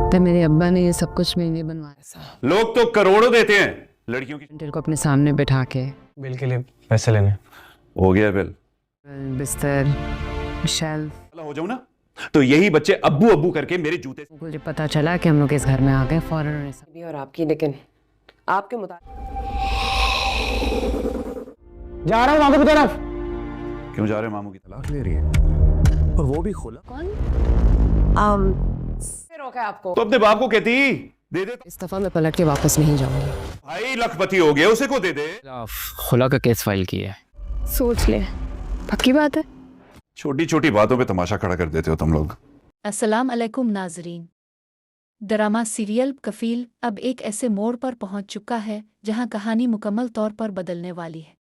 तो मेरे अब्बा ने ये सब कुछ मेरे लिए बनवाया। लोग तो करोड़ों देते हैं लड़कियों की। डेंटल को अपने सामने बैठा के बिल के लिए पैसे लेने। हो गया बिल। बिस्तर, शेल्फ। हो जाऊं ना तो यही बच्चे अब्बू अब्बू करके मेरे जूते। मुझे पता चला कि हम लोग इस घर में आ गए फौरन भी और आपकी, लेकिन आपके मुताबिक जा रहा हूँ मामू की तरफ। क्यों जा रहे हो? मामू की तलाक ले रही है और वो भी खुला। रोका आपको? तो अपने बाप को कहती दे दे। इस दफा मैं पलट के वापस नहीं जाऊंगी। भाई लखपति हो गया, उसे को दे दे। खुला का केस फाइल किया है। सोच ले, पक्की बात है। छोटी छोटी बातों पे तमाशा खड़ा कर देते हो तुम लोग। अस्सलाम अलैकुम नाजरीन। ड्रामा सीरियल कफील अब एक ऐसे मोड़ पर पहुंच चुका है जहां कहानी मुकम्मल तौर पर बदलने वाली है।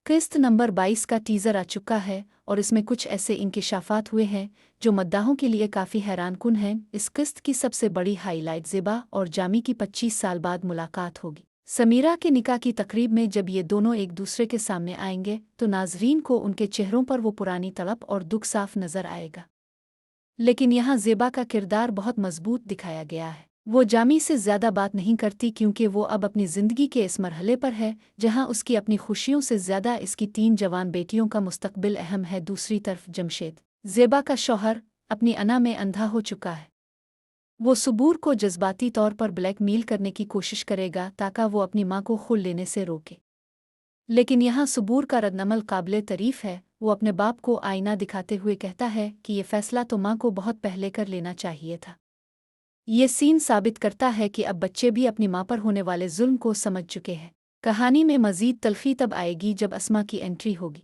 किस्त नंबर 22 का टीज़र आ चुका है और इसमें कुछ ऐसे इंकिशाफात हुए हैं जो मद्दाहों के लिए काफ़ी हैरानकुन हैं। इस किस्त की सबसे बड़ी हाईलाइट ज़ेबा और जामी की 25 साल बाद मुलाकात होगी। समीरा के निकाह की तकरीब में जब ये दोनों एक दूसरे के सामने आएंगे तो नाजरीन को उनके चेहरों पर वो पुरानी तड़प और दुख साफ नज़र आएगा। लेकिन यहाँ ज़ेबा का किरदार बहुत मजबूत दिखाया गया है। वो जामी से ज़्यादा बात नहीं करती क्योंकि वो अब अपनी ज़िंदगी के इस मरहले पर है जहाँ उसकी अपनी खुशियों से ज़्यादा इसकी 3 जवान बेटियों का मुस्तकबिल अहम है। दूसरी तरफ जमशेद, ज़ेबा का शौहर, अपनी अना में अंधा हो चुका है। वो सबूर को जज्बाती तौर पर ब्लैकमेल करने की कोशिश करेगा ताकि वो अपनी माँ को खुल लेने से रोके। लेकिन यहाँ सबूर का रद्दअमल काबिल तारीफ है। वो अपने बाप को आईना दिखाते हुए कहता है कि ये फ़ैसला तो माँ को बहुत पहले कर लेना चाहिए था। ये सीन साबित करता है कि अब बच्चे भी अपनी माँ पर होने वाले जुल्म को समझ चुके हैं। कहानी में मज़ीद तल्खी तब आएगी जब अस्मा की एंट्री होगी।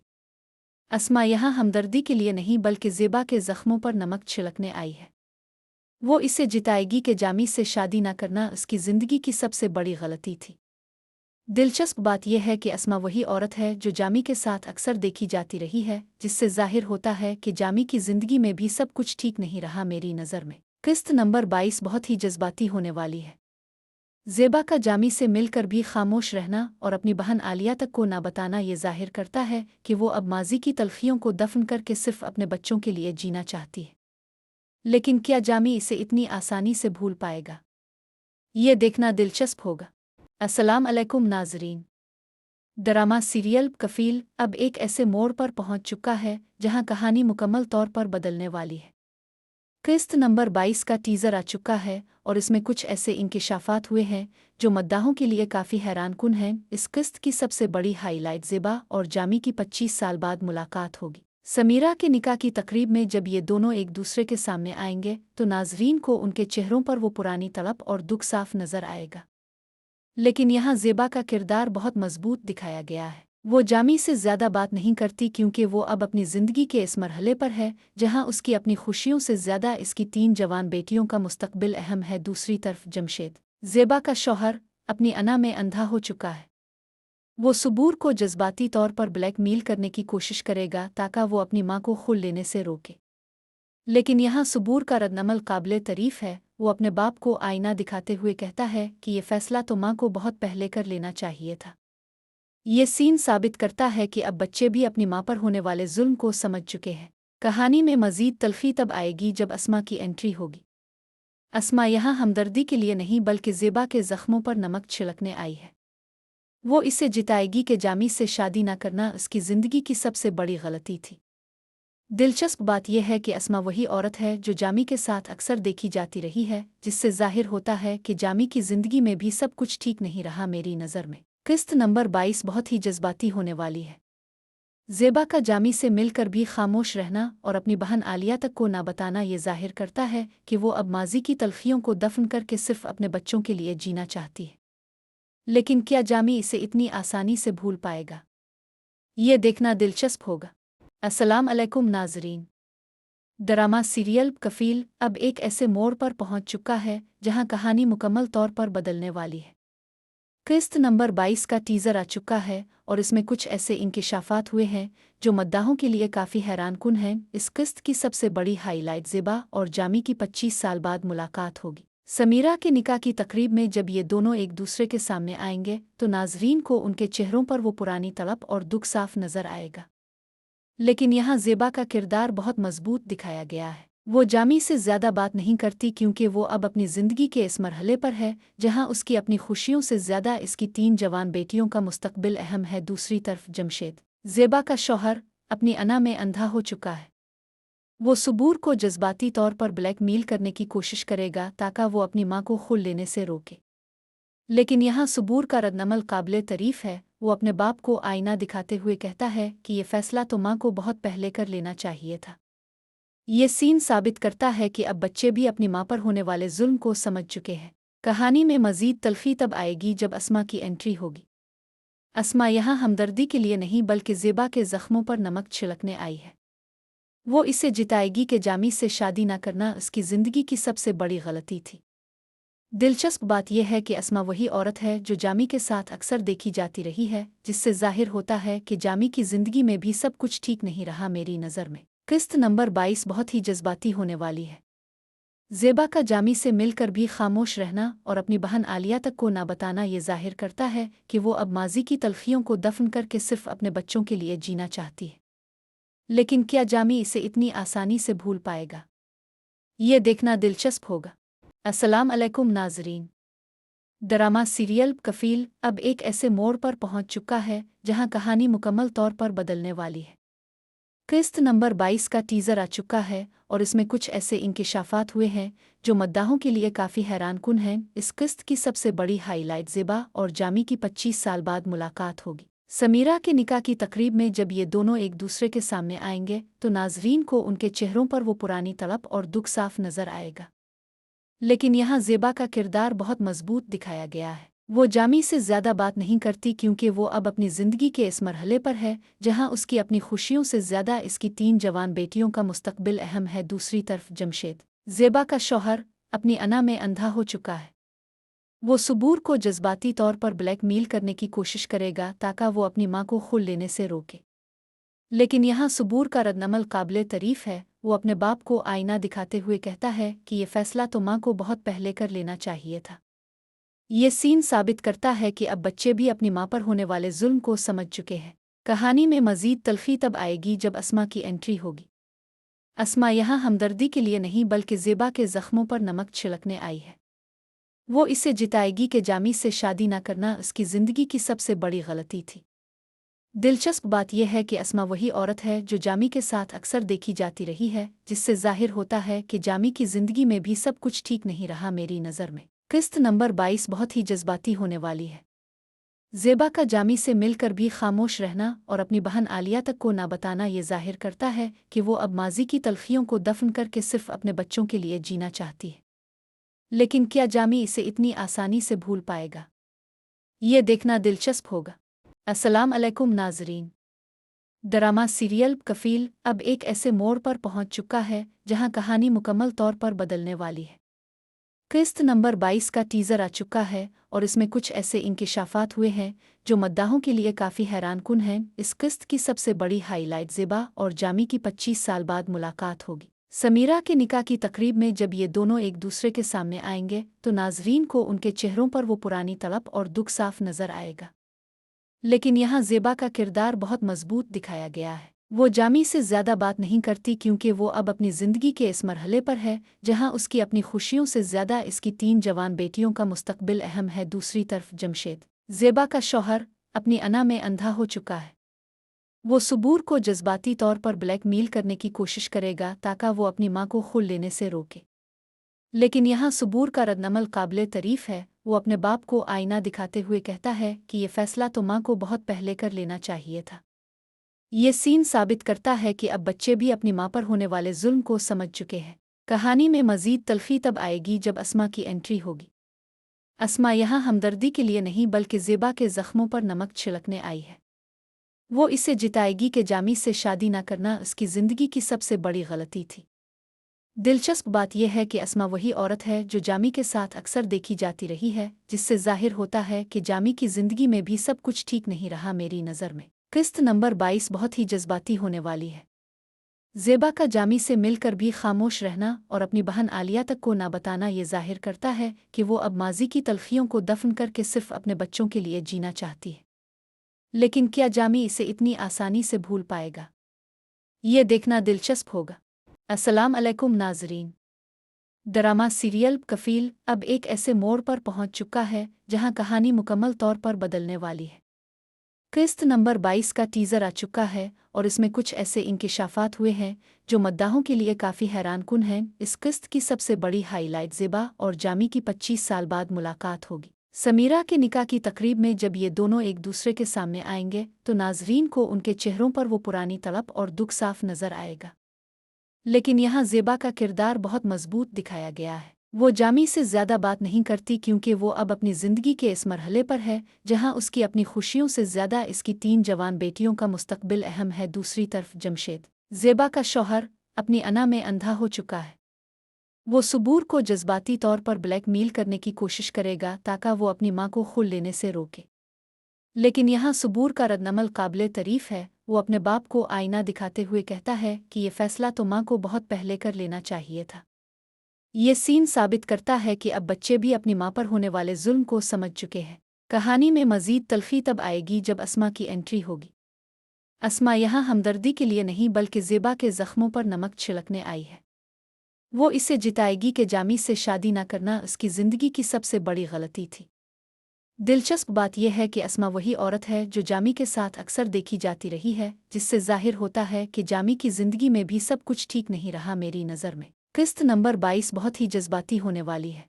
अस्मा यहाँ हमदर्दी के लिए नहीं बल्कि ज़ेबा के ज़ख्मों पर नमक छिड़कने आई है। वो इसे जिताएगी कि जामी से शादी न करना उसकी ज़िंदगी की सबसे बड़ी गलती थी। दिलचस्प बात यह है कि अस्मा वही औरत है जो जामी के साथ अक्सर देखी जाती रही है, जिससे जाहिर होता है कि जामी की ज़िंदगी में भी सब कुछ ठीक नहीं रहा। मेरी नज़र में किस्त नंबर 22 बहुत ही जज्बाती होने वाली है। ज़ेबा का जामी से मिलकर भी खामोश रहना और अपनी बहन आलिया तक को ना बताना ये जाहिर करता है कि वो अब माजी की तलखियों को दफन करके सिर्फ अपने बच्चों के लिए जीना चाहती है। लेकिन क्या जामी इसे इतनी आसानी से भूल पाएगा? ये देखना दिलचस्प होगा। अस्सलाम अलैकुम नाजरीन। ड्रामा सीरियल कफील अब एक ऐसे मोड़ पर पहुंच चुका है जहां कहानी मुकम्मल तौर पर बदलने वाली है। किस्त नंबर 22 का टीज़र आ चुका है और इसमें कुछ ऐसे इंकिशाफात हुए हैं जो मद्दाहों के लिए काफ़ी हैरानकुन हैं। इस किस्त की सबसे बड़ी हाईलाइट ज़ेबा और जामी की 25 साल बाद मुलाकात होगी। समीरा के निकाह की तकरीब में जब ये दोनों एक दूसरे के सामने आएंगे तो नाजरीन को उनके चेहरों पर वो पुरानी तड़प और दुख साफ नज़र आएगा। लेकिन यहाँ ज़ेबा का किरदार बहुत मजबूत दिखाया गया है। वो जामी से ज़्यादा बात नहीं करती क्योंकि वो अब अपनी ज़िंदगी के इस मरहले पर है जहाँ उसकी अपनी खुशियों से ज़्यादा इसकी 3 जवान बेटियों का मुस्तकबिल अहम है। दूसरी तरफ जमशेद, ज़ेबा का शौहर, अपनी अना में अंधा हो चुका है। वो सबूर को जज्बाती तौर पर ब्लैकमेल करने की कोशिश करेगा ताकि वो अपनी माँ को खुल लेने से रोके। लेकिन यहाँ सबूर का रद्दअमल काबिल तारीफ है। वो अपने बाप को आईना दिखाते हुए कहता है कि ये फ़ैसला तो माँ को बहुत पहले कर लेना चाहिए था। ये सीन साबित करता है कि अब बच्चे भी अपनी माँ पर होने वाले जुल्म को समझ चुके हैं। कहानी में मज़ीद तल्खी तब आएगी जब अस्मा की एंट्री होगी। अस्मा यहाँ हमदर्दी के लिए नहीं बल्कि ज़ेबा के ज़ख्मों पर नमक छिड़कने आई है। वो इसे जिताएगी कि जामी से शादी न करना उसकी ज़िंदगी की सबसे बड़ी गलती थी। दिलचस्प बात यह है कि अस्मा वही औरत है जो जामी के साथ अक्सर देखी जाती रही है, जिससे जाहिर होता है कि जामी की ज़िंदगी में भी सब कुछ ठीक नहीं रहा। मेरी नज़र में किस्त नंबर 22 बहुत ही जज्बाती होने वाली है। ज़ेबा का जामी से मिलकर भी खामोश रहना और अपनी बहन आलिया तक को ना बताना ये जाहिर करता है कि वो अब माजी की तलखियों को दफन करके सिर्फ अपने बच्चों के लिए जीना चाहती है। लेकिन क्या जामी इसे इतनी आसानी से भूल पाएगा? ये देखना दिलचस्प होगा। अस्सलाम अलैकुम नाजरीन। ड्रामा सीरियल कफील अब एक ऐसे मोड़ पर पहुंच चुका है जहां कहानी मुकम्मल तौर पर बदलने वाली है। किस्त नंबर 22 का टीज़र आ चुका है और इसमें कुछ ऐसे इंकिशाफात हुए हैं जो मद्दाहों के लिए काफ़ी हैरानकुन हैं। इस किस्त की सबसे बड़ी हाईलाइट ज़ेबा और जामी की 25 साल बाद मुलाकात होगी। समीरा के निकाह की तकरीब में जब ये दोनों एक दूसरे के सामने आएंगे तो नाजरीन को उनके चेहरों पर वो पुरानी तड़प और दुख साफ नज़र आएगा। लेकिन यहाँ ज़ेबा का किरदार बहुत मजबूत दिखाया गया है। वो जामी से ज़्यादा बात नहीं करती क्योंकि वो अब अपनी ज़िंदगी के इस मरहले पर है जहां उसकी अपनी खुशियों से ज़्यादा इसकी 3 जवान बेटियों का मुस्तकबिल अहम है। दूसरी तरफ जमशेद, ज़ेबा का शौहर, अपनी अना में अंधा हो चुका है। वो सबूर को जज्बाती तौर पर ब्लैकमेल करने की कोशिश करेगा ताकि वो अपनी मां को खुल लेने से रोके। लेकिन यहाँ सबूर का रद्दअमल काबिले तारीफ है। वो अपने बाप को आईना दिखाते हुए कहता है कि ये फैसला तो मां को बहुत पहले कर लेना चाहिए था। ये सीन साबित करता है कि अब बच्चे भी अपनी मां पर होने वाले जुल्म को समझ चुके हैं। कहानी में मज़ीद तल्खी तब आएगी जब अस्मा की एंट्री होगी। अस्मा यहाँ हमदर्दी के लिए नहीं बल्कि ज़ेबा के ज़ख्मों पर नमक छिड़कने आई है। वो इसे जिताएगी कि जामी से शादी न करना उसकी ज़िंदगी की सबसे बड़ी गलती थी। दिलचस्प बात यह है कि अस्मा वही औरत है जो जामी के साथ अक्सर देखी जाती रही है, जिससे जाहिर होता है कि जामी की ज़िंदगी में भी सब कुछ ठीक नहीं रहा। मेरी नज़र में किस्त नंबर 22 बहुत ही जज्बाती होने वाली है। ज़ेबा का जामी से मिलकर भी खामोश रहना और अपनी बहन आलिया तक को ना बताना ये जाहिर करता है कि वो अब माजी की तलखियों को दफन करके सिर्फ अपने बच्चों के लिए जीना चाहती है। लेकिन क्या जामी इसे इतनी आसानी से भूल पाएगा? ये देखना दिलचस्प होगा। अस्सलाम अलैकुम नाज़रीन। ड्रामा सीरियल कफील अब एक ऐसे मोड़ पर पहुंच चुका है जहां कहानी मुकम्मल तौर पर बदलने वाली है। किस्त नंबर 22 का टीज़र आ चुका है और इसमें कुछ ऐसे इंकिशाफात हुए हैं जो मद्दाहों के लिए काफ़ी हैरानकुन हैं। इस किस्त की सबसे बड़ी हाईलाइट ज़ेबा और जामी की 25 साल बाद मुलाकात होगी। समीरा के निकाह की तकरीब में जब ये दोनों एक दूसरे के सामने आएंगे तो नाजरीन को उनके चेहरों पर वो पुरानी तड़प और दुख साफ नजर आएगा। लेकिन यहाँ ज़ेबा का किरदार बहुत मजबूत दिखाया गया है। वो जामी से ज़्यादा बात नहीं करती क्योंकि वो अब अपनी ज़िंदगी के इस मरहले पर है जहाँ उसकी अपनी खुशियों से ज़्यादा इसकी 3 जवान बेटियों का मुस्तकबिल अहम है। दूसरी तरफ जमशेद, ज़ेबा का शौहर, अपनी अना में अंधा हो चुका है। वो सबूर को जज्बाती तौर पर ब्लैकमेल करने की कोशिश करेगा ताकि वो अपनी मां को खुल लेने से रोके। लेकिन यहाँ सबूर का रद्दअमल काबिले तारीफ है। वो अपने बाप को आईना दिखाते हुए कहता है कि ये फैसला तो मां को बहुत पहले कर लेना चाहिए था। ये सीन साबित करता है कि अब बच्चे भी अपनी मां पर होने वाले जुल्म को समझ चुके हैं। कहानी में मज़ीद तल्खी तब आएगी जब अस्मा की एंट्री होगी। अस्मा यहाँ हमदर्दी के लिए नहीं बल्कि ज़ेबा के ज़ख्मों पर नमक छिड़कने आई है। वो इसे जिताएगी कि जामी से शादी न करना उसकी ज़िंदगी की सबसे बड़ी गलती थी। दिलचस्प बात यह है कि अस्मा वही औरत है जो जामी के साथ अक्सर देखी जाती रही है, जिससे जाहिर होता है कि जामी की ज़िंदगी में भी सब कुछ ठीक नहीं रहा। मेरी नज़र में किस्त नंबर 22 बहुत ही जज्बाती होने वाली है। ज़ेबा का जामी से मिलकर भी खामोश रहना और अपनी बहन आलिया तक को ना बताना ये जाहिर करता है कि वो अब माजी की तलखियों को दफन करके सिर्फ अपने बच्चों के लिए जीना चाहती है। लेकिन क्या जामी इसे इतनी आसानी से भूल पाएगा? ये देखना दिलचस्प होगा। अस्सलाम अलैकुम नाज़रीन। ड्रामा सीरियल कफील अब एक ऐसे मोड़ पर पहुंच चुका है जहां कहानी मुकम्मल तौर पर बदलने वाली है। किस्त नंबर 22 का टीज़र आ चुका है और इसमें कुछ ऐसे इंकिशाफात हुए हैं जो मद्दाहों के लिए काफ़ी हैरानकुन हैं। इस किस्त की सबसे बड़ी हाईलाइट ज़ेबा और जामी की 25 साल बाद मुलाकात होगी। समीरा के निकाह की तकरीब में जब ये दोनों एक दूसरे के सामने आएंगे तो नाजरीन को उनके चेहरों पर वो पुरानी तड़प और दुख साफ नजर आएगा। लेकिन यहाँ ज़ेबा का किरदार बहुत मजबूत दिखाया गया है। वो जामी से ज़्यादा बात नहीं करती क्योंकि वो अब अपनी ज़िंदगी के इस मरहले पर है जहाँ उसकी अपनी खुशियों से ज़्यादा इसकी 3 जवान बेटियों का मुस्तकबिल अहम है। दूसरी तरफ जमशेद, ज़ेबा का शौहर, अपनी अना में अंधा हो चुका है। वो सबूर को जज्बाती तौर पर ब्लैकमेल करने की कोशिश करेगा ताकि वो अपनी मां को खुल लेने से रोके। लेकिन यहाँ सबूर का रद्दअमल काबिले तारीफ है। वो अपने बाप को आईना दिखाते हुए कहता है कि ये फैसला तो मां को बहुत पहले कर लेना चाहिए था। ये सीन साबित करता है कि अब बच्चे भी अपनी मां पर होने वाले जुल्म को समझ चुके हैं। कहानी में मज़ीद तल्खी तब आएगी जब अस्मा की एंट्री होगी। अस्मा यहाँ हमदर्दी के लिए नहीं बल्कि ज़ेबा के ज़ख्मों पर नमक छिड़कने आई है। वो इसे जिताएगी कि जामी से शादी न करना उसकी ज़िंदगी की सबसे बड़ी गलती थी। दिलचस्प बात यह है कि अस्मा वही औरत है जो जामी के साथ अक्सर देखी जाती रही है, जिससे जाहिर होता है कि जामी की ज़िंदगी में भी सब कुछ ठीक नहीं रहा। मेरी नज़र में किस्त नंबर 22 बहुत ही जज्बाती होने वाली है। ज़ेबा का जामी से मिलकर भी खामोश रहना और अपनी बहन आलिया तक को ना बताना ये जाहिर करता है कि वो अब माजी की तलखियों को दफन करके सिर्फ अपने बच्चों के लिए जीना चाहती है। लेकिन क्या जामी इसे इतनी आसानी से भूल पाएगा? ये देखना दिलचस्प होगा। अस्सलाम अलैकुम नाजरीन। ड्रामा सीरियल कफील अब एक ऐसे मोड़ पर पहुंच चुका है जहां कहानी मुकम्मल तौर पर बदलने वाली है। किस्त नंबर 22 का टीज़र आ चुका है और इसमें कुछ ऐसे इंकिशाफात हुए हैं जो मद्दाहों के लिए काफ़ी हैरानकुन हैं। इस किस्त की सबसे बड़ी हाईलाइट ज़ेबा और जामी की 25 साल बाद मुलाकात होगी। समीरा के निकाह की तकरीब में जब ये दोनों एक दूसरे के सामने आएंगे तो नाजरीन को उनके चेहरों पर वो पुरानी तड़प और दुख साफ नजर आएगा। लेकिन यहाँ ज़ेबा का किरदार बहुत मजबूत दिखाया गया है। वो जामी से ज़्यादा बात नहीं करती क्योंकि वो अब अपनी ज़िंदगी के इस मरहले पर है जहाँ उसकी अपनी खुशियों से ज़्यादा इसकी 3 जवान बेटियों का मुस्तकबिल अहम है। दूसरी तरफ जमशेद, ज़ेबा का शौहर, अपनी अना में अंधा हो चुका है। वो सुबूर को जज्बाती तौर पर ब्लैकमेल करने की कोशिश करेगा ताकि वो अपनी माँ को खुल लेने से रोके। लेकिन यहाँ सुबूर का रद्दअमल काबिले तारीफ है। वो अपने बाप को आईना दिखाते हुए कहता है कि ये फैसला तो माँ को बहुत पहले कर लेना चाहिए था। ये सीन साबित करता है कि अब बच्चे भी अपनी माँ पर होने वाले जुल्म को समझ चुके हैं। कहानी में मज़ीद तल्खी तब आएगी जब अस्मा की एंट्री होगी। अस्मा यहाँ हमदर्दी के लिए नहीं बल्कि ज़ेबा के ज़ख्मों पर नमक छिड़कने आई है। वो इसे जिताएगी कि जामी से शादी न करना उसकी ज़िंदगी की सबसे बड़ी गलती थी। दिलचस्प बात यह है कि अस्मा वही औरत है जो जामी के साथ अक्सर देखी जाती रही है, जिससे जाहिर होता है कि जामी की ज़िंदगी में भी सब कुछ ठीक नहीं रहा। मेरी नज़र में किस्त नंबर 22 बहुत ही जज्बाती होने वाली है।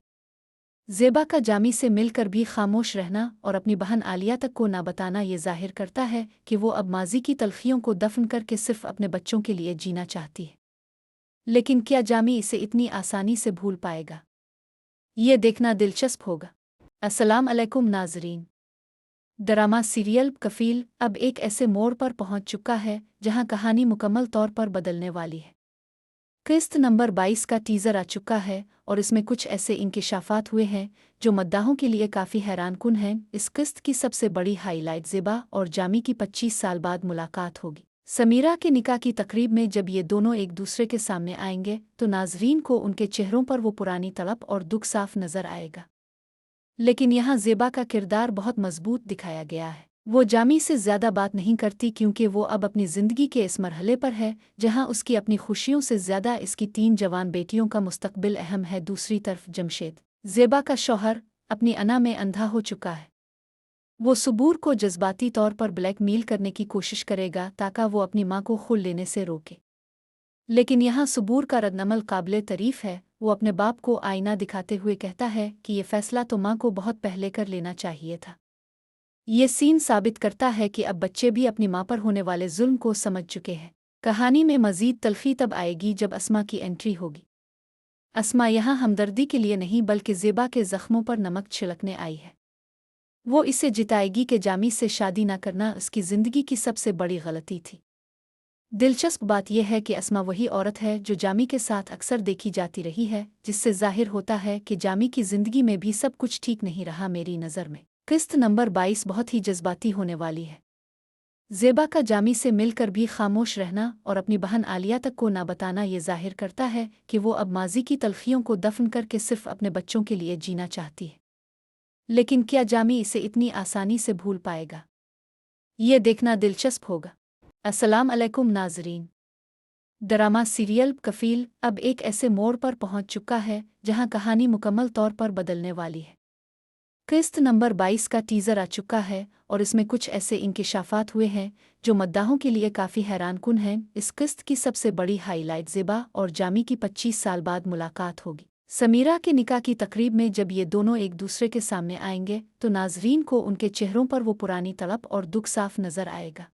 ज़ेबा का जामी से मिलकर भी खामोश रहना और अपनी बहन आलिया तक को ना बताना ये जाहिर करता है कि वो अब माजी की तलखियों को दफन करके सिर्फ अपने बच्चों के लिए जीना चाहती है। लेकिन क्या जामी इसे इतनी आसानी से भूल पाएगा? ये देखना दिलचस्प होगा। अस्सलाम अलैकुम नाजरीन। ड्रामा सीरियल कफील अब एक ऐसे मोड़ पर पहुंच चुका है जहां कहानी मुकम्मल तौर पर बदलने वाली है। किस्त नंबर 22 का टीज़र आ चुका है और इसमें कुछ ऐसे इंकिशाफात हुए हैं जो मद्दाहों के लिए काफ़ी हैरानकुन हैं। इस किस्त की सबसे बड़ी हाईलाइट ज़ेबा और जामी की 25 साल बाद मुलाकात होगी। समीरा के निकाह की तकरीब में जब ये दोनों एक दूसरे के सामने आएंगे तो नाजरीन को उनके चेहरों पर वो पुरानी तड़प और दुख साफ नजर आएगा। लेकिन यहाँ ज़ेबा का किरदार बहुत मजबूत दिखाया गया है। वो जामी से ज़्यादा बात नहीं करती क्योंकि वो अब अपनी ज़िंदगी के इस मरहले पर है जहाँ उसकी अपनी खुशियों से ज़्यादा इसकी 3 जवान बेटियों का मुस्तकबिल अहम है। दूसरी तरफ जमशेद, ज़ेबा का शौहर, अपनी अना में अंधा हो चुका है। वो सुबूर को जज्बाती तौर पर ब्लैकमेल करने की कोशिश करेगा ताकि वो अपनी माँ को खुल लेने से रोके। लेकिन यहाँ सुबूर का रद्दअमल काबिले तारीफ है। वो अपने बाप को आईना दिखाते हुए कहता है कि ये फैसला तो माँ को बहुत पहले कर लेना चाहिए था। ये सीन साबित करता है कि अब बच्चे भी अपनी माँ पर होने वाले जुल्म को समझ चुके हैं। कहानी में मज़ीद तल्खी तब आएगी जब अस्मा की एंट्री होगी। अस्मा यहाँ हमदर्दी के लिए नहीं बल्कि ज़ेबा के ज़ख्मों पर नमक छिड़कने आई है। वो इसे जिताएगी कि जामी से शादी न करना उसकी ज़िंदगी की सबसे बड़ी गलती थी। दिलचस्प बात यह है कि अस्मा वही औरत है जो जामी के साथ अक्सर देखी जाती रही है, जिससे जाहिर होता है कि जामी की ज़िंदगी में भी सब कुछ ठीक नहीं रहा। मेरी नज़र में किस्त नंबर 22 बहुत ही जज्बाती होने वाली है। ज़ेबा का जामी से मिलकर भी खामोश रहना और अपनी बहन आलिया तक को ना बताना ये जाहिर करता है कि वो अब माजी की तलखियों को दफन करके सिर्फ अपने बच्चों के लिए जीना चाहती है। लेकिन क्या जामी इसे इतनी आसानी से भूल पाएगा? ये देखना दिलचस्प होगा। अस्सलाम अलैकुम नाजरीन। ड्रामा सीरियल कफील अब एक ऐसे मोड़ पर पहुंच चुका है जहां कहानी मुकम्मल तौर पर बदलने वाली है। किस्त नंबर 22 का टीज़र आ चुका है और इसमें कुछ ऐसे इंकिशाफात हुए हैं जो मद्दाहों के लिए काफ़ी हैरानकुन हैं। इस किस्त की सबसे बड़ी हाईलाइट ज़ेबा और जामी की 25 साल बाद मुलाकात होगी। समीरा के निकाह की तकरीब में जब ये दोनों एक दूसरे के सामने आएंगे तो नाजरीन को उनके चेहरों पर वो पुरानी तड़प और दुख साफ नजर आएगा।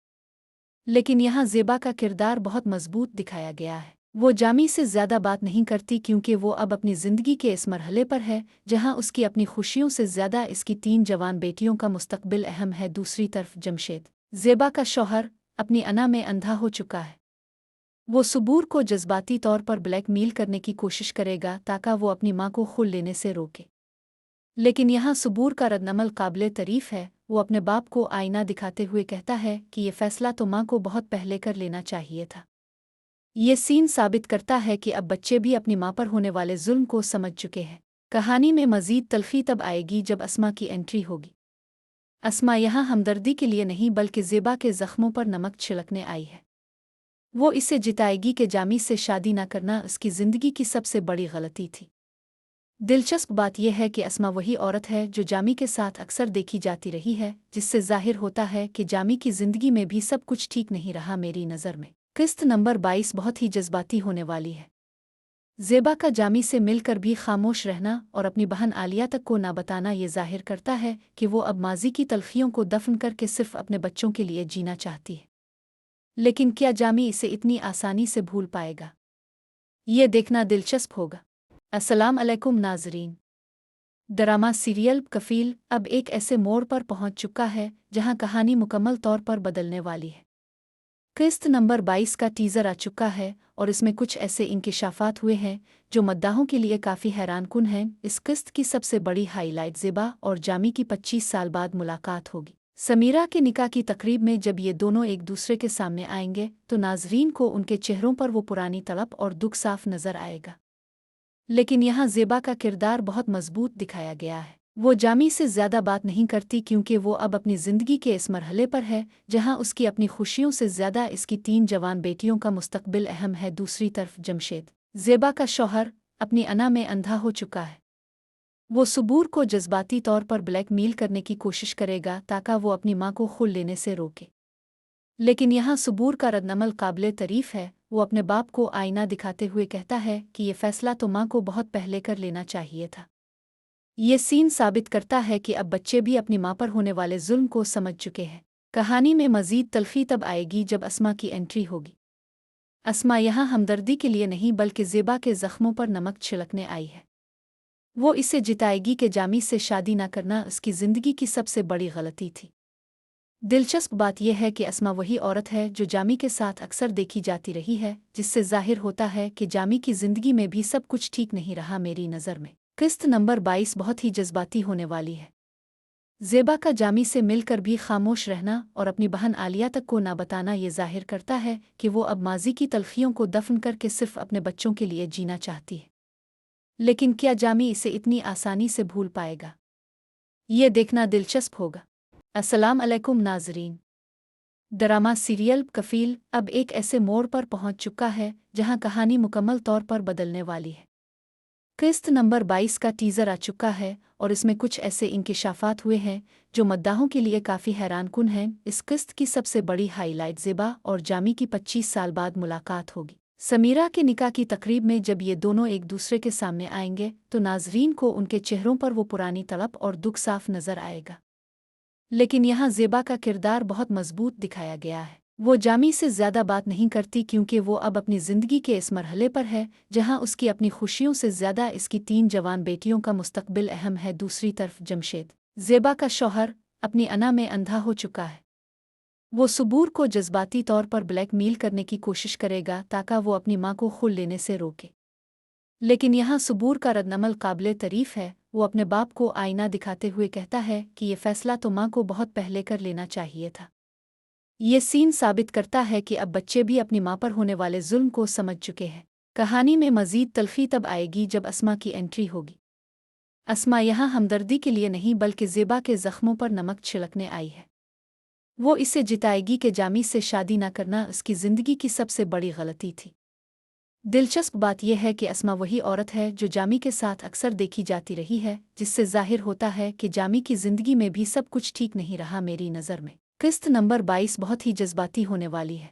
लेकिन यहाँ ज़ेबा का किरदार बहुत मजबूत दिखाया गया है। वो जामी से ज़्यादा बात नहीं करती क्योंकि वो अब अपनी ज़िंदगी के इस मरहले पर है जहाँ उसकी अपनी खुशियों से ज़्यादा इसकी 3 जवान बेटियों का मुस्तकबिल अहम है। दूसरी तरफ जमशेद, ज़ेबा का शौहर, अपनी अना में अंधा हो चुका है। वो सुबूर को जज्बाती तौर पर ब्लैकमेल करने की कोशिश करेगा ताकि वो अपनी माँ को खुल लेने से रोके। लेकिन यहाँ सुबूर का रद्दअमल काबिले तारीफ है। वो अपने बाप को आईना दिखाते हुए कहता है कि ये फैसला तो माँ को बहुत पहले कर लेना चाहिए था। ये सीन साबित करता है कि अब बच्चे भी अपनी माँ पर होने वाले जुल्म को समझ चुके हैं। कहानी में मज़ीद तल्खी तब आएगी जब अस्मा की एंट्री होगी। अस्मा यहाँ हमदर्दी के लिए नहीं बल्कि ज़ेबा के ज़ख्मों पर नमक छिड़कने आई है। वो इसे जिताएगी कि जामी से शादी न करना उसकी ज़िंदगी की सबसे बड़ी गलती थी। दिलचस्प बात यह है कि अस्मा वही औरत है जो जामी के साथ अक्सर देखी जाती रही है, जिससे जाहिर होता है कि जामी की ज़िंदगी में भी सब कुछ ठीक नहीं रहा मेरी नज़र में। किस्त नंबर 22 बहुत ही जज्बाती होने वाली है। ज़ेबा का जामी से मिलकर भी खामोश रहना और अपनी बहन आलिया तक को ना बताना ये जाहिर करता है कि वो अब माजी की तलखियों को दफन करके सिर्फ अपने बच्चों के लिए जीना चाहती है। लेकिन क्या जामी इसे इतनी आसानी से भूल पाएगा? ये देखना दिलचस्प होगा। अस्सलाम अलैकुम नाजरीन। ड्रामा सीरियल कफील अब एक ऐसे मोड़ पर पहुंच चुका है जहां कहानी मुकम्मल तौर पर बदलने वाली है। किस्त नंबर 22 का टीज़र आ चुका है और इसमें कुछ ऐसे इंकिशाफात हुए हैं जो मद्दाहों के लिए काफ़ी हैरानकुन हैं। इस किस्त की सबसे बड़ी हाईलाइट ज़ेबा और जामी की 25 साल बाद मुलाकात होगी। समीरा के निकाह की तकरीब में जब ये दोनों एक दूसरे के सामने आएंगे तो नाजरीन को उनके चेहरों पर वो पुरानी तड़प और दुख साफ नज़र आएगा। लेकिन यहाँ ज़ेबा का किरदार बहुत मजबूत दिखाया गया है। वो जामी से ज़्यादा बात नहीं करती क्योंकि वो अब अपनी ज़िंदगी के इस मरहले पर है जहाँ उसकी अपनी खुशियों से ज़्यादा इसकी 3 जवान बेटियों का मुस्तकबिल अहम है। दूसरी तरफ जमशेद, ज़ेबा का शौहर, अपनी अना में अंधा हो चुका है। वो सबूर को जज्बाती तौर पर ब्लैकमेल करने की कोशिश करेगा ताकि वो अपनी माँ को खुल लेने से रोके। लेकिन यहाँ सबूर का रद्दअमल काबिले तारीफ है। वो अपने बाप को आईना दिखाते हुए कहता है कि ये फैसला तो माँ को बहुत पहले कर लेना चाहिए था। ये सीन साबित करता है कि अब बच्चे भी अपनी माँ पर होने वाले जुल्म को समझ चुके हैं। कहानी में मज़ीद तल्खी तब आएगी जब अस्मा की एंट्री होगी। अस्मा यहाँ हमदर्दी के लिए नहीं बल्कि ज़ेबा के ज़ख्मों पर नमक छिड़कने आई है। वो इसे जिताएगी कि जामी से शादी न करना उसकी ज़िंदगी की सबसे बड़ी गलती थी। दिलचस्प बात यह है कि अस्मा वही औरत है जो जामी के साथ अक्सर देखी जाती रही है, जिससे जाहिर होता है कि जामी की ज़िंदगी में भी सब कुछ ठीक नहीं रहा मेरी नज़र में। किस्त नंबर 22 बहुत ही जज्बाती होने वाली है। ज़ेबा का जामी से मिलकर भी खामोश रहना और अपनी बहन आलिया तक को ना बताना ये जाहिर करता है कि वो अब माजी की तलखियों को दफन करके सिर्फ अपने बच्चों के लिए जीना चाहती है। लेकिन क्या जामी इसे इतनी आसानी से भूल पाएगा? ये देखना दिलचस्प होगा। अस्सलाम अलैकुम नाजरीन। ड्रामा सीरियल कफील अब एक ऐसे मोड़ पर पहुंच चुका है जहां कहानी मुकम्मल तौर पर बदलने वाली है। किस्त नंबर 22 का टीज़र आ चुका है और इसमें कुछ ऐसे इंकिशाफात हुए हैं जो मद्दाहों के लिए काफ़ी हैरानकुन हैं। इस किस्त की सबसे बड़ी हाईलाइट ज़ेबा और जामी की 25 साल बाद मुलाकात होगी। समीरा के निकाह की तकरीब में जब ये दोनों एक दूसरे के सामने आएंगे तो नाजरीन को उनके चेहरों पर वो पुरानी तड़प और दुख साफ नज़र आएगा। लेकिन यहाँ ज़ेबा का किरदार बहुत मजबूत दिखाया गया है। वो जामी से ज़्यादा बात नहीं करती क्योंकि वो अब अपनी ज़िंदगी के इस मरहले पर है जहाँ उसकी अपनी खुशियों से ज़्यादा इसकी 3 जवान बेटियों का मुस्तकबिल अहम है। दूसरी तरफ जमशेद, ज़ेबा का शौहर, अपनी अना में अंधा हो चुका है। वो सबूर को जज्बाती तौर पर ब्लैकमेल करने की कोशिश करेगा ताकि वो अपनी माँ को खुल लेने से रोके। लेकिन यहाँ सबूर का रद्दअमल काबिले तारीफ है। वो अपने बाप को आईना दिखाते हुए कहता है कि ये फैसला तो माँ को बहुत पहले कर लेना चाहिए था। ये सीन साबित करता है कि अब बच्चे भी अपनी माँ पर होने वाले जुल्म को समझ चुके हैं। कहानी में मज़ीद तल्खी तब आएगी जब अस्मा की एंट्री होगी। अस्मा यहाँ हमदर्दी के लिए नहीं बल्कि ज़ेबा के ज़ख्मों पर नमक छिड़कने आई है। वो इसे जिताएगी कि जामी से शादी न करना उसकी ज़िंदगी की सबसे बड़ी गलती थी। दिलचस्प बात यह है कि अस्मा वही औरत है जो जामी के साथ अक्सर देखी जाती रही है, जिससे जाहिर होता है कि जामी की ज़िंदगी में भी सब कुछ ठीक नहीं रहा मेरी नज़र में। किस्त नंबर 22 बहुत ही जज्बाती होने वाली है।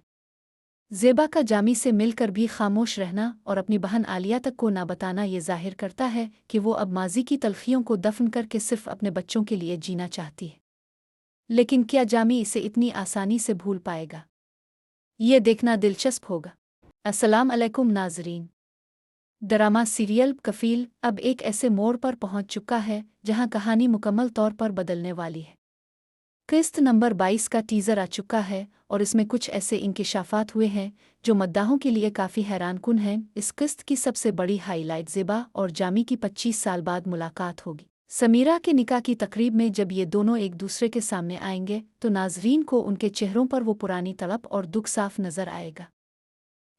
ज़ेबा का जामी से मिलकर भी खामोश रहना और अपनी बहन आलिया तक को ना बताना ये जाहिर करता है कि वो अब माजी की तलखियों को दफन करके सिर्फ अपने बच्चों के लिए जीना चाहती है। लेकिन क्या जामी इसे इतनी आसानी से भूल पाएगा? ये देखना दिलचस्प होगा। अस्सलाम अलैकुम नाजरीन। ड्रामा सीरियल कफील अब एक ऐसे मोड़ पर पहुंच चुका है जहां कहानी मुकम्मल तौर पर बदलने वाली है। किस्त नंबर 22 का टीज़र आ चुका है और इसमें कुछ ऐसे इंकिशाफात हुए हैं जो मद्दाहों के लिए काफ़ी हैरानकुन हैं। इस किस्त की सबसे बड़ी हाईलाइट ज़ेबा और जामी की 25 साल बाद मुलाकात होगी। समीरा के निकाह की तकरीब में जब ये दोनों एक दूसरे के सामने आएंगे तो नाजरीन को उनके चेहरों पर वो पुरानी तड़प और दुख साफ नज़र आएगा।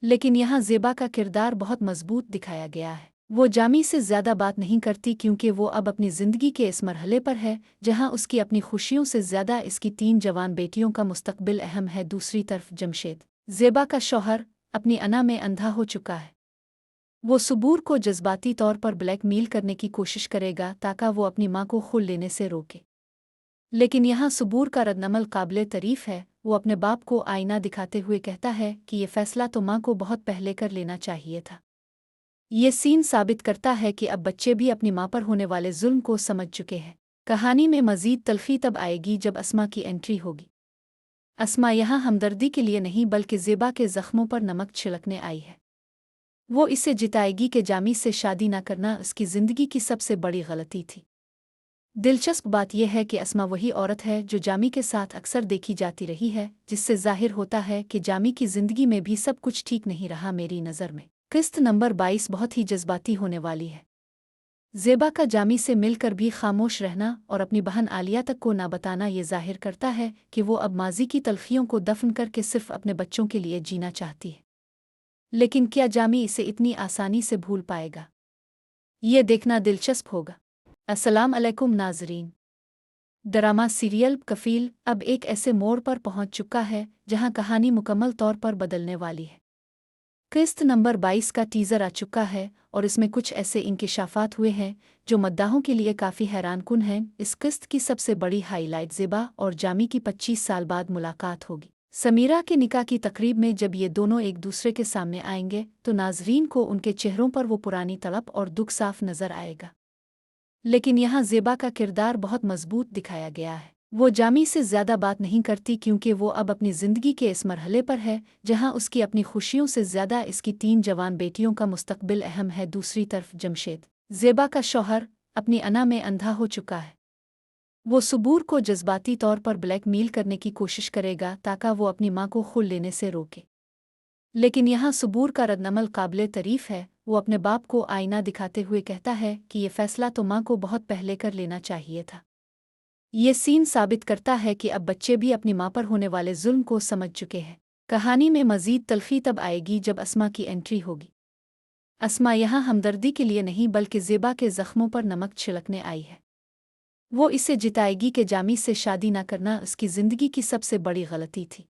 लेकिन यहाँ ज़ेबा का किरदार बहुत मजबूत दिखाया गया है। वो जामी से ज़्यादा बात नहीं करती क्योंकि वो अब अपनी ज़िंदगी के इस मरहले पर है जहाँ उसकी अपनी खुशियों से ज़्यादा इसकी 3 जवान बेटियों का मुस्तकबिल अहम है। दूसरी तरफ जमशेद, ज़ेबा का शौहर अपनी अना में अंधा हो चुका है। वो सबूर को जज्बाती तौर पर ब्लैकमेल करने की कोशिश करेगा ताकि वो अपनी मां को खुल लेने से रोके। लेकिन यहाँ सबूर का रद्दअमल काबिले तारीफ है। वो अपने बाप को आईना दिखाते हुए कहता है कि ये फैसला तो मां को बहुत पहले कर लेना चाहिए था। ये सीन साबित करता है कि अब बच्चे भी अपनी मां पर होने वाले जुल्म को समझ चुके हैं। कहानी में मज़ीद तल्खी तब आएगी जब अस्मा की एंट्री होगी। अस्मा यहाँ हमदर्दी के लिए नहीं बल्कि ज़ेबा के ज़ख्मों पर नमक छिड़कने आई है। वो इसे जिताएगी कि जामी से शादी न करना उसकी ज़िंदगी की सबसे बड़ी गलती थी। दिलचस्प बात यह है कि अस्मा वही औरत है जो जामी के साथ अक्सर देखी जाती रही है, जिससे जाहिर होता है कि जामी की ज़िंदगी में भी सब कुछ ठीक नहीं रहा मेरी नज़र में। किस्त नंबर 22 बहुत ही जज्बाती होने वाली है। ज़ेबा का जामी से मिलकर भी खामोश रहना और अपनी बहन आलिया तक को ना बताना ये जाहिर करता है कि वो अब माजी की तलखियों को दफन करके सिर्फ अपने बच्चों के लिए जीना चाहती है। लेकिन क्या जामी इसे इतनी आसानी से भूल पाएगा? ये देखना दिलचस्प होगा। अस्सलाम अलैकुम नाज़रीन। ड्रामा सीरियल कफील अब एक ऐसे मोड़ पर पहुंच चुका है जहां कहानी मुकम्मल तौर पर बदलने वाली है। किस्त नंबर 22 का टीज़र आ चुका है और इसमें कुछ ऐसे इंकिशाफात हुए हैं जो मद्दाहों के लिए काफ़ी हैरानकुन हैं। इस किस्त की सबसे बड़ी हाईलाइट ज़ेबा और जामी की 25 साल बाद मुलाकात होगी। समीरा के निकाह की तकरीब में जब ये दोनों एक दूसरे के सामने आएंगे तो नाजरीन को उनके चेहरों पर वो पुरानी तड़प और दुख साफ नजर आएगा। लेकिन यहाँ ज़ेबा का किरदार बहुत मजबूत दिखाया गया है। वो जामी से ज़्यादा बात नहीं करती क्योंकि वो अब अपनी ज़िंदगी के इस मरहले पर है जहाँ उसकी अपनी खुशियों से ज़्यादा इसकी 3 जवान बेटियों का मुस्तकबिल अहम है। दूसरी तरफ जमशेद, ज़ेबा का शौहर, अपनी अना में अंधा हो चुका है। वो सबूर को जज्बाती तौर पर ब्लैकमेल करने की कोशिश करेगा ताकि वो अपनी मां को खुल लेने से रोके। लेकिन यहाँ सबूर का रद्दअमल काबिले तारीफ है। वो अपने बाप को आईना दिखाते हुए कहता है कि ये फैसला तो मां को बहुत पहले कर लेना चाहिए था। ये सीन साबित करता है कि अब बच्चे भी अपनी मां पर होने वाले जुल्म को समझ चुके हैं। कहानी में मज़ीद तल्खी तब आएगी जब अस्मा की एंट्री होगी। अस्मा यहाँ हमदर्दी के लिए नहीं बल्कि ज़ेबा के ज़ख्मों पर नमक छिड़कने आई है। वो इसे जिताएगी कि जामी से शादी न करना उसकी ज़िंदगी की सबसे बड़ी गलती थी।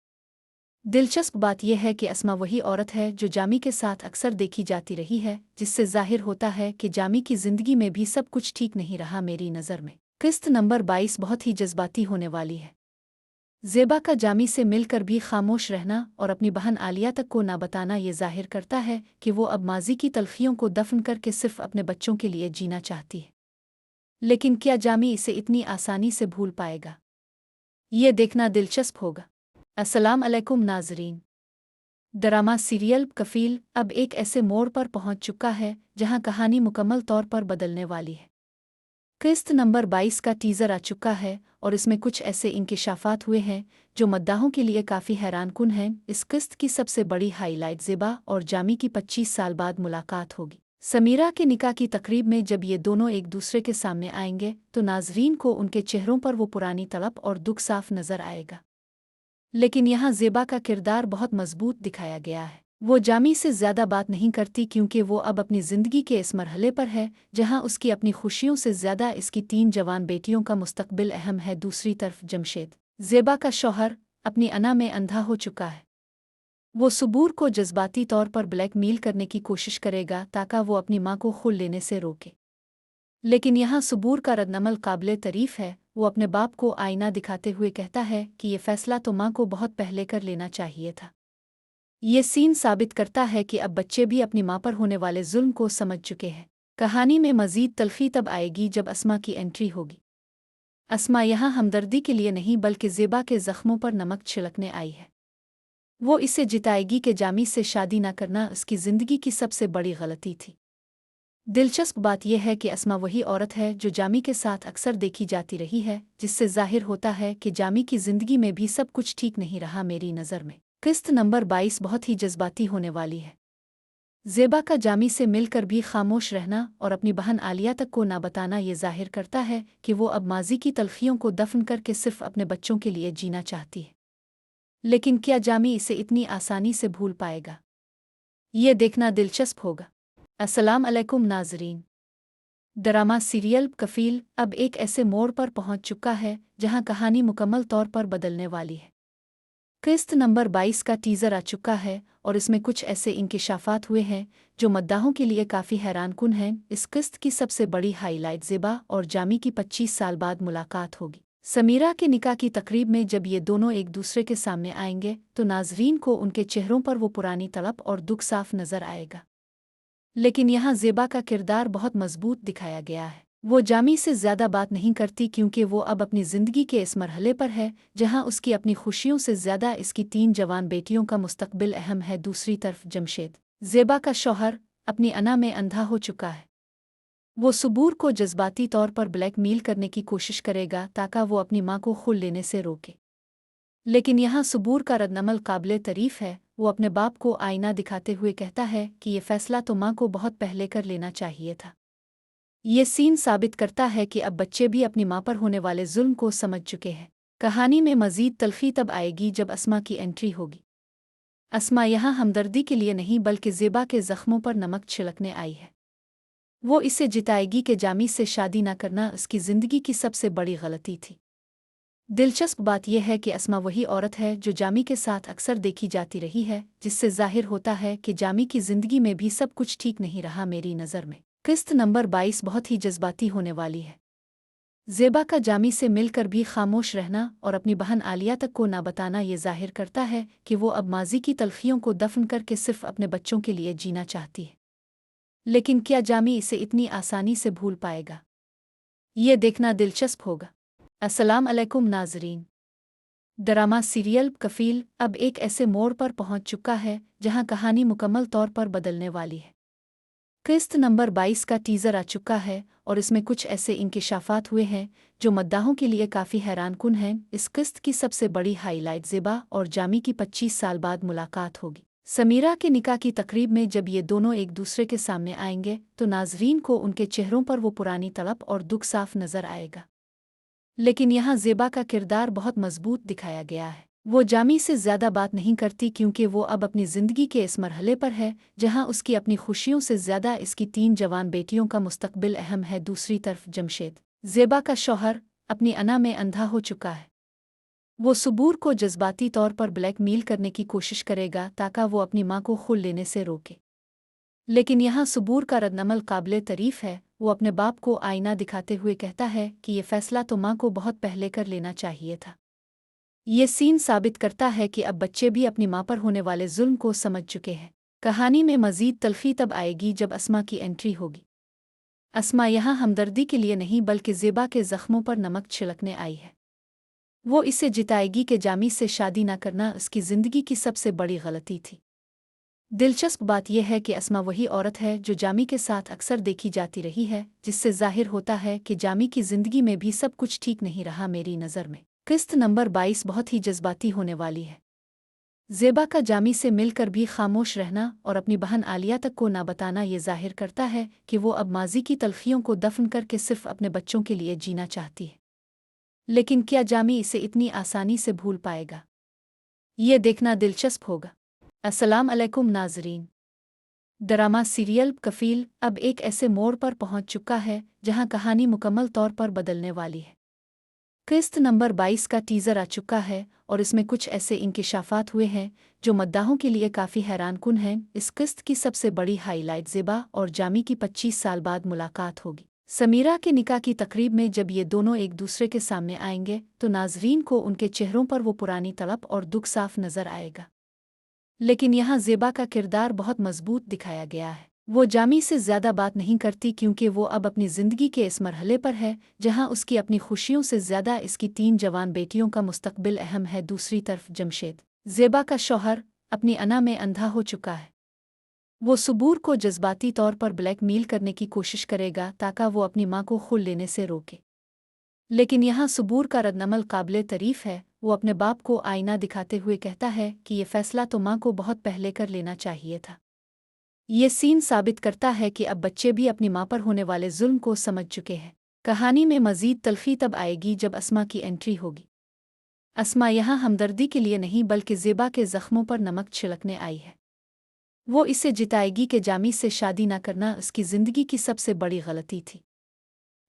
दिलचस्प बात यह है कि अस्मा वही औरत है जो जामी के साथ अक्सर देखी जाती रही है, जिससे जाहिर होता है कि जामी की ज़िंदगी में भी सब कुछ ठीक नहीं रहा मेरी नज़र में। किस्त नंबर 22 बहुत ही जज्बाती होने वाली है। ज़ेबा का जामी से मिलकर भी खामोश रहना और अपनी बहन आलिया तक को ना बताना ये जाहिर करता है कि वो अब माजी की तलखियों को दफन करके सिर्फ अपने बच्चों के लिए जीना चाहती है। लेकिन क्या जामी इसे इतनी आसानी से भूल पाएगा? ये देखना दिलचस्प होगा। अस्सलाम अलैकुम नाज़रीन। ड्रामा सीरियल कफील अब एक ऐसे मोड़ पर पहुंच चुका है जहां कहानी मुकम्मल तौर पर बदलने वाली है। किस्त नंबर 22 का टीज़र आ चुका है और इसमें कुछ ऐसे इंकिशाफात हुए हैं जो मद्दाहों के लिए काफ़ी हैरानकुन हैं। इस किस्त की सबसे बड़ी हाईलाइट ज़ेबा और जामी की 25 साल बाद मुलाकात होगी। समीरा के निकाह की तकरीब में जब ये दोनों एक दूसरे के सामने आएंगे तो नाजरीन को उनके चेहरों पर वो पुरानी तड़प और दुख साफ नजर आएगा। लेकिन यहाँ ज़ेबा का किरदार बहुत मजबूत दिखाया गया है। वो जामी से ज़्यादा बात नहीं करती क्योंकि वो अब अपनी ज़िंदगी के इस मरहले पर है जहाँ उसकी अपनी खुशियों से ज़्यादा इसकी 3 जवान बेटियों का मुस्तकबिल अहम है। दूसरी तरफ जमशेद, ज़ेबा का शौहर, अपनी अना में अंधा हो चुका है। वो सबूर को जज्बाती तौर पर ब्लैकमेल करने की कोशिश करेगा ताकि वो अपनी मां को खुल लेने से रोके। लेकिन यहाँ सबूर का रद्दअमल काबिले तारीफ है। वो अपने बाप को आईना दिखाते हुए कहता है कि ये फैसला तो मां को बहुत पहले कर लेना चाहिए था। ये सीन साबित करता है कि अब बच्चे भी अपनी मां पर होने वाले जुल्म को समझ चुके हैं। कहानी में मज़ीद तल्खी तब आएगी जब अस्मा की एंट्री होगी। अस्मा यहाँ हमदर्दी के लिए नहीं बल्कि ज़ेबा के ज़ख्मों पर नमक छिड़कने आई है। वो इसे जिताएगी कि जामी से शादी न करना उसकी ज़िंदगी की सबसे बड़ी गलती थी। दिलचस्प बात यह है कि अस्मा वही औरत है जो जामी के साथ अक्सर देखी जाती रही है, जिससे जाहिर होता है कि जामी की ज़िंदगी में भी सब कुछ ठीक नहीं रहा मेरी नज़र में। किस्त नंबर 22 बहुत ही जज्बाती होने वाली है। ज़ेबा का जामी से मिलकर भी खामोश रहना और अपनी बहन आलिया तक को ना बताना ये जाहिर करता है कि वो अब माजी की तलखियों को दफन करके सिर्फ अपने बच्चों के लिए जीना चाहती है। लेकिन क्या जामी इसे इतनी आसानी से भूल पाएगा? ये देखना दिलचस्प होगा। अस्सलाम अलैकुम नाज़रीन। ड्रामा सीरियल कफील अब एक ऐसे मोड़ पर पहुंच चुका है जहां कहानी मुकम्मल तौर पर बदलने वाली है। किस्त नंबर 22 का टीज़र आ चुका है और इसमें कुछ ऐसे इंकिशाफात हुए हैं जो मद्दाहों के लिए काफ़ी हैरानकुन हैं। इस किस्त की सबसे बड़ी हाईलाइट ज़ेबा और जामी की 25 साल बाद मुलाकात होगी। समीरा के निकाह की तकरीब में जब ये दोनों एक दूसरे के सामने आएंगे तो नाजरीन को उनके चेहरों पर वो पुरानी तड़प और दुख साफ नजर आएगा। लेकिन यहाँ ज़ेबा का किरदार बहुत मजबूत दिखाया गया है। वो जामी से ज़्यादा बात नहीं करती क्योंकि वो अब अपनी ज़िंदगी के इस मरहले पर है जहाँ उसकी अपनी खुशियों से ज़्यादा इसकी 3 जवान बेटियों का मुस्तकबिल अहम है। दूसरी तरफ जमशेद, ज़ेबा का शौहर, अपनी अना में अंधा हो चुका है। वो सबूर को जज्बाती तौर पर ब्लैकमेल करने की कोशिश करेगा ताकि वो अपनी माँ को खुल लेने से रोके। लेकिन यहाँ सबूर का रद्दअमल काबिल तारीफ है। वो अपने बाप को आईना दिखाते हुए कहता है कि ये फैसला तो माँ को बहुत पहले कर लेना चाहिए था। ये सीन साबित करता है कि अब बच्चे भी अपनी माँ पर होने वाले जुल्म को समझ चुके हैं। कहानी में मज़ीद तल्खी तब आएगी जब अस्मा की एंट्री होगी। अस्मा यहाँ हमदर्दी के लिए नहीं बल्कि ज़ेबा के ज़ख्मों पर नमक छिड़कने आई है। वो इसे जिताएगी कि जामी से शादी न करना उसकी ज़िंदगी की सबसे बड़ी गलती थी। दिलचस्प बात यह है कि अस्मा वही औरत है जो जामी के साथ अक्सर देखी जाती रही है, जिससे जाहिर होता है कि जामी की ज़िंदगी में भी सब कुछ ठीक नहीं रहा। मेरी नज़र में किस्त नंबर 22 बहुत ही जज्बाती होने वाली है। ज़ेबा का जामी से मिलकर भी खामोश रहना और अपनी बहन आलिया तक को ना बताना ये जाहिर करता है कि वो अब माजी की तलखियों को दफन करके सिर्फ अपने बच्चों के लिए जीना चाहती है। लेकिन क्या जामी इसे इतनी आसानी से भूल पाएगा? ये देखना दिलचस्प होगा। अस्सलाम अलैकुम नाजरीन। ड्रामा सीरियल कफील अब एक ऐसे मोड़ पर पहुंच चुका है जहां कहानी मुकम्मल तौर पर बदलने वाली है। किस्त नंबर 22 का टीज़र आ चुका है और इसमें कुछ ऐसे इंकिशाफात हुए हैं जो मद्दाहों के लिए काफ़ी हैरानकुन हैं। इस किस्त की सबसे बड़ी हाईलाइट ज़ेबा और जामी की 25 साल बाद मुलाकात होगी। समीरा के निकाह की तकरीब में जब ये दोनों एक दूसरे के सामने आएंगे तो नाजरीन को उनके चेहरों पर वो पुरानी तड़प और दुख साफ नजर आएगा। लेकिन यहाँ ज़ेबा का किरदार बहुत मजबूत दिखाया गया है। वो जामी से ज़्यादा बात नहीं करती क्योंकि वो अब अपनी ज़िंदगी के इस मरहले पर है जहाँ उसकी अपनी खुशियों से ज़्यादा इसकी 3 जवान बेटियों का मुस्तकबिल अहम है। दूसरी तरफ जमशेद, ज़ेबा का शौहर, अपनी अना में अंधा हो चुका है। वो सबूर को जज्बाती तौर पर ब्लैकमेल करने की कोशिश करेगा ताकि वो अपनी माँ को खुल लेने से रोके। लेकिन यहाँ सबूर का रद्दअमल काबिल तारीफ है। वो अपने बाप को आईना दिखाते हुए कहता है कि ये फैसला तो माँ को बहुत पहले कर लेना चाहिए था। ये सीन साबित करता है कि अब बच्चे भी अपनी माँ पर होने वाले जुल्म को समझ चुके हैं। कहानी में मज़ीद तल्खी तब आएगी जब अस्मा की एंट्री होगी। अस्मा यहाँ हमदर्दी के लिए नहीं बल्कि ज़ेबा के ज़ख्मों पर नमक छिड़कने आई है। वो इसे जिताएगी कि जामी से शादी न करना उसकी ज़िंदगी की सबसे बड़ी गलती थी। दिलचस्प बात यह है कि अस्मा वही औरत है जो जामी के साथ अक्सर देखी जाती रही है, जिससे जाहिर होता है कि जामी की ज़िंदगी में भी सब कुछ ठीक नहीं रहा। मेरी नज़र में किस्त नंबर 22 बहुत ही जज्बाती होने वाली है। ज़ेबा का जामी से मिलकर भी खामोश रहना और अपनी बहन आलिया तक को ना बताना ये जाहिर करता है कि वो अब माजी की तलखियों को दफन करके सिर्फ अपने बच्चों के लिए जीना चाहती है। लेकिन क्या जामी इसे इतनी आसानी से भूल पाएगा? ये देखना दिलचस्प होगा। अस्सलाम अलैकुम नाजरीन। ड्रामा सीरियल कफील अब एक ऐसे मोड़ पर पहुंच चुका है जहां कहानी मुकम्मल तौर पर बदलने वाली है। किस्त नंबर 22 का टीज़र आ चुका है और इसमें कुछ ऐसे इंकिशाफात हुए हैं जो मद्दाहों के लिए काफ़ी हैरानकुन हैं। इस किस्त की सबसे बड़ी हाईलाइट ज़ेबा और जामी की 25 साल बाद मुलाकात होगी। समीरा के निकाह की तकरीब में जब ये दोनों एक दूसरे के सामने आएंगे तो नाजरीन को उनके चेहरों पर वो पुरानी तड़प और दुख साफ नजर आएगा। लेकिन यहाँ ज़ेबा का किरदार बहुत मजबूत दिखाया गया है। वो जामी से ज़्यादा बात नहीं करती क्योंकि वो अब अपनी ज़िंदगी के इस मरहले पर है जहाँ उसकी अपनी खुशियों से ज़्यादा इसकी 3 जवान बेटियों का मुस्तकबिल अहम है। दूसरी तरफ जमशेद, ज़ेबा का शौहर, अपनी अना में अंधा हो चुका है। वो सबूर को जज्बाती तौर पर ब्लैकमेल करने की कोशिश करेगा ताकि वो अपनी माँ को खुल लेने से रोके। लेकिन यहाँ सबूर का रद्दअमल काबिल तारीफ है। वो अपने बाप को आईना दिखाते हुए कहता है कि ये फैसला तो माँ को बहुत पहले कर लेना चाहिए था। ये सीन साबित करता है कि अब बच्चे भी अपनी माँ पर होने वाले जुल्म को समझ चुके हैं। कहानी में मज़ीद तल्खी तब आएगी जब अस्मा की एंट्री होगी। अस्मा यहाँ हमदर्दी के लिए नहीं बल्कि ज़ेबा के ज़ख्मों पर नमक छिड़कने आई है। वो इसे जिताएगी कि जामी से शादी न करना उसकी ज़िंदगी की सबसे बड़ी गलती थी।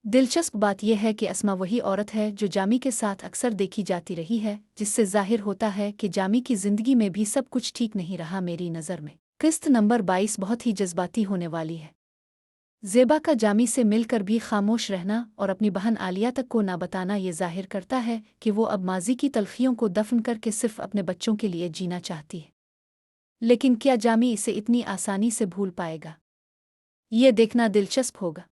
दिलचस्प बात यह है कि अस्मा वही औरत है जो जामी के साथ अक्सर देखी जाती रही है, जिससे जाहिर होता है कि जामी की जिंदगी में भी सब कुछ ठीक नहीं रहा मेरी नज़र में। किस्त नंबर 22 बहुत ही जज्बाती होने वाली है। ज़ेबा का जामी से मिलकर भी खामोश रहना और अपनी बहन आलिया तक को ना बताना ये जाहिर करता है कि वो अब माजी की तलखियों को दफन करके सिर्फ अपने बच्चों के लिए जीना चाहती है। लेकिन क्या जामी इसे इतनी आसानी से भूल पाएगा? ये देखना दिलचस्प होगा।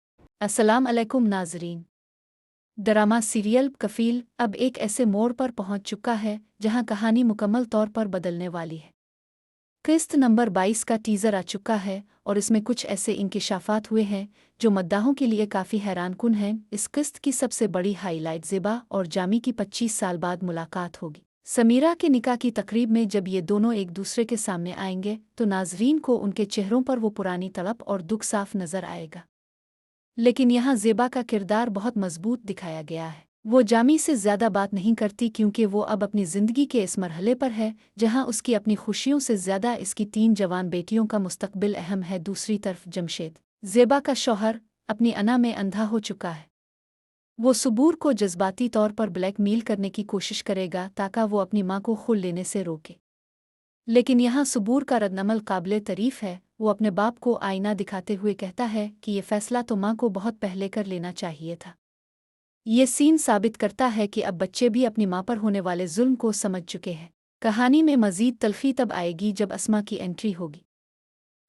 अस्सलाम अलैकुम नाजरीन। ड्रामा सीरियल कफील अब एक ऐसे मोड़ पर पहुंच चुका है जहां कहानी मुकम्मल तौर पर बदलने वाली है। किस्त नंबर 22 का टीज़र आ चुका है और इसमें कुछ ऐसे इंकिशाफात हुए हैं जो मद्दाहों के लिए काफ़ी हैरानकुन हैं। इस किस्त की सबसे बड़ी हाईलाइट ज़ेबा और जामी की 25 साल बाद मुलाकात होगी। समीरा के निकाह की तकरीब में जब ये दोनों एक दूसरे के सामने आएंगे तो नाजरीन को उनके चेहरों पर वो पुरानी तड़प और दुख साफ नजर आएगा। लेकिन यहाँ ज़ेबा का किरदार बहुत मजबूत दिखाया गया है। वो जामी से ज़्यादा बात नहीं करती क्योंकि वो अब अपनी ज़िंदगी के इस मरहले पर है जहाँ उसकी अपनी खुशियों से ज़्यादा इसकी 3 जवान बेटियों का मुस्तकबिल अहम है। दूसरी तरफ जमशेद, ज़ेबा का शौहर, अपनी अना में अंधा हो चुका है। वो सबूर को जज्बाती तौर पर ब्लैकमेल करने की कोशिश करेगा ताकि वो अपनी माँ को खुल लेने से रोके। लेकिन यहाँ सबूर का रद्दअमल काबिले तारीफ है। वो अपने बाप को आईना दिखाते हुए कहता है कि ये फैसला तो माँ को बहुत पहले कर लेना चाहिए था। ये सीन साबित करता है कि अब बच्चे भी अपनी माँ पर होने वाले जुल्म को समझ चुके हैं। कहानी में मज़ीद तल्खी तब आएगी जब अस्मा की एंट्री होगी।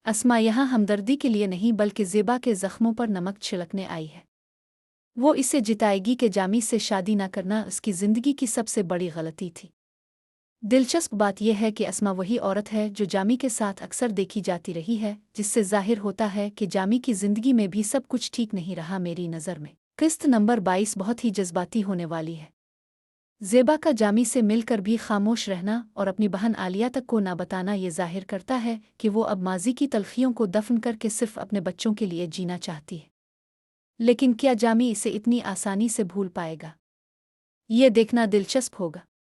अस्मा यहाँ हमदर्दी के लिए नहीं बल्कि ज़ेबा के ज़ख्मों पर नमक छिड़कने आई है। वो इसे जिताएगी कि जामी से शादी न करना उसकी ज़िंदगी की सबसे बड़ी गलती थी। दिलचस्प बात यह है कि अस्मा वही औरत है जो जामी के साथ अक्सर देखी जाती रही है, जिससे जाहिर होता है कि जामी की ज़िंदगी में भी सब कुछ ठीक नहीं रहा मेरी नज़र में। किस्त नंबर 22 बहुत ही जज्बाती होने वाली है। ज़ेबा का जामी से मिलकर भी खामोश रहना और अपनी बहन आलिया तक को ना बताना ये जाहिर करता है कि वो अब माजी की तलखियों को दफन करके सिर्फ अपने बच्चों के लिए जीना चाहती है। लेकिन क्या जामी इसे इतनी आसानी से भूल पाएगा? ये देखना दिलचस्प होगा।